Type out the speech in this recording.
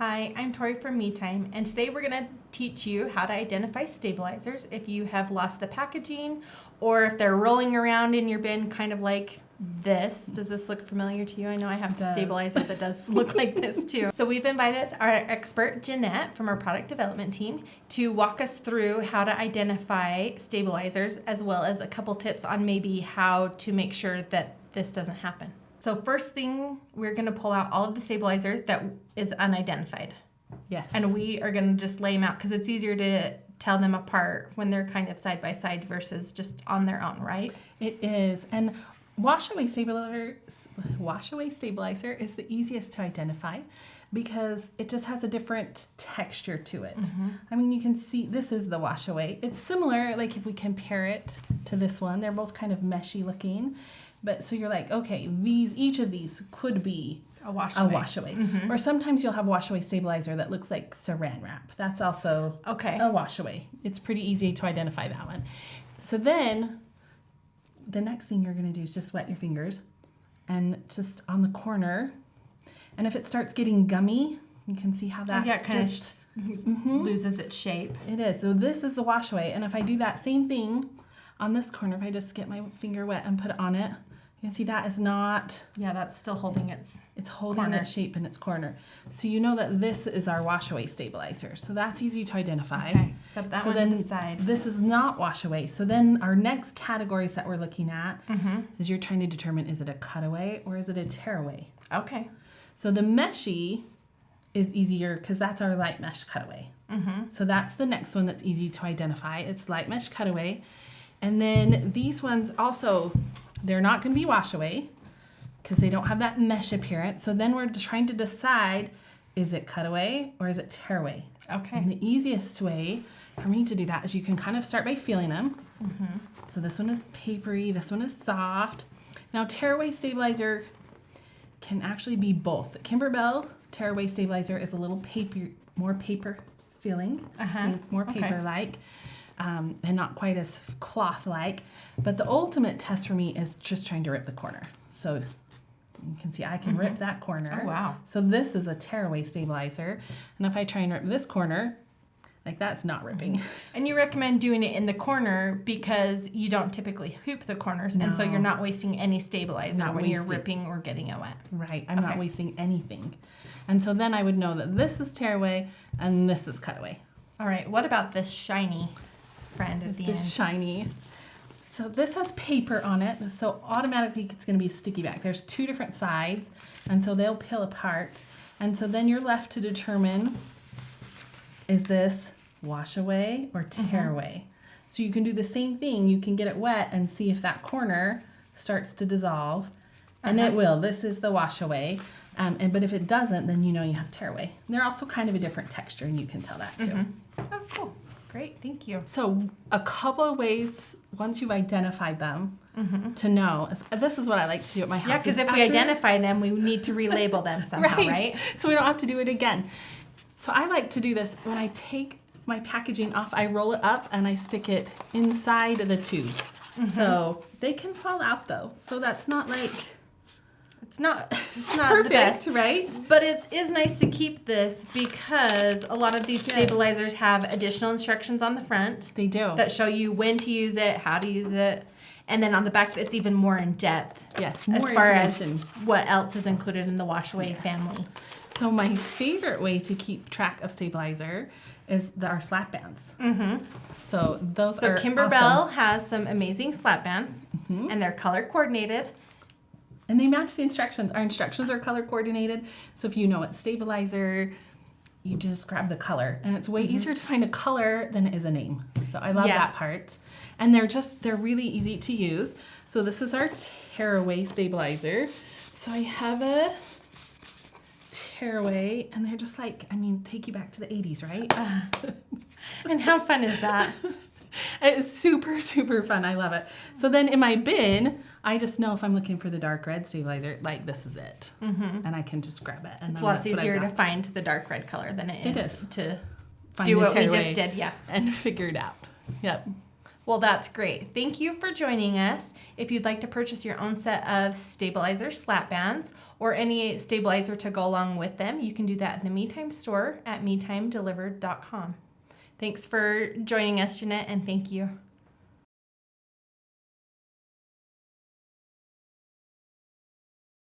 Hi, I'm Tori from Me Time, and today we're going to teach you how to identify stabilizers if you have lost the packaging or if they're rolling around in your bin kind of like this. Does this look familiar to you? I know I have a stabilizer that does look like this too. So we've invited our expert Jeanette from our product development team to walk us through how to identify stabilizers as well as a couple tips on maybe how to make sure that this doesn't happen. So first thing, we're going to pull out all of the stabilizer that is unidentified. Yes. And we are going to just lay them out because it's easier to tell them apart when they're kind of side by side versus just on their own, right? It is. And washaway stabilizer is the easiest to identify because it just has a different texture to it. Mm-hmm. I mean, you can see this is the washaway. It's similar, like if we compare it to this one, they're both kind of meshy looking. But so you're like, okay, each of these could be a washaway. Mm-hmm. Or sometimes you'll have washaway stabilizer that looks like saran wrap. That's also a washaway. It's pretty easy to identify that one. So then the next thing you're going to do is just wet your fingers and just on the corner. And if it starts getting gummy, you can see how that's just loses its shape. It is. So this is the washaway. And if I do that same thing on this corner, if I just get my finger wet and put it on it, you can see that is not... Yeah, that's still holding its its shape in its corner. So you know that this is our washaway stabilizer. So that's easy to identify. Okay, set that one to the side. This is not washaway. So then our next categories that we're looking at is you're trying to determine, is it a cutaway or is it a tearaway? Okay. So the meshy is easier because that's our light mesh cutaway. So that's the next one that's easy to identify. It's light mesh cutaway. And then these ones also, they're not going to be washaway because they don't have that mesh appearance. So then we're trying to decide, is it cutaway or is it tearaway? Okay. And the easiest way for me to do that is you can kind of start by feeling them. So this one is papery, this one is soft. Now tearaway stabilizer can actually be both. Kimberbell tearaway stabilizer is a little more paper feeling, more paper-like. And not quite as cloth-like. But the ultimate test for me is just trying to rip the corner. So you can see I can rip that corner. Oh, wow. So this is a tearaway stabilizer. And if I try and rip this corner, like that's not ripping. And you recommend doing it in the corner because you don't typically hoop the corners. No. And so you're not wasting any stabilizer you're ripping or getting it wet. Right. I'm not wasting anything. And so then I would know that this is tearaway and this is cutaway. All right. What about this shiny friend at the end? Shiny. So this has paper on it, so automatically it's going to be a sticky back. There's two different sides, and so they'll peel apart. And so then you're left to determine, is this wash away or tear away? So you can do the same thing. You can get it wet and see if that corner starts to dissolve, and it will. This is the wash away. But if it doesn't, then you know you have tear away. They're also kind of a different texture, and you can tell that too. Oh, cool. Great, thank you. So a couple of ways, once you've identified them, to know. This is what I like to do at my house. Yeah, because if we identify them, we need to relabel them somehow, right? So we don't have to do it again. So I like to do this when I take my packaging off. I roll it up and I stick it inside of the tube. So they can fall out though. So that's not like... It's not perfect, the best, right? But it is nice to keep this because a lot of these stabilizers have additional instructions on the front. They do. That show you when to use it, how to use it. And then on the back, it's even more in depth. Yes, more as far as what else is included in the washaway family. So my favorite way to keep track of stabilizer is our slap bands. So those are Kimberbell awesome. has some amazing slap bands, and they're color coordinated. And they match the instructions. Our instructions are color coordinated. So if you know it's stabilizer, you just grab the color. And it's way easier to find a color than it is a name. So I love that part. And they're really easy to use. So this is our tearaway stabilizer. So I have a tearaway, and they're just like, take you back to the 80s, right? And how fun is that? It's super, super fun. I love it. So then in my bin, I just know if I'm looking for the dark red stabilizer, like this is it. And I can just grab it. And it's lots easier to find the dark red color than it is to find do what we just did. Yeah. And figure it out. Yep. Well, Well, that's great. Thank you for joining us. If you'd like to purchase your own set of stabilizer slap bands or any stabilizer to go along with them, you can do that in the MeTime store at metimedelivered.com. Thanks for joining us, Jeanette, and thank you.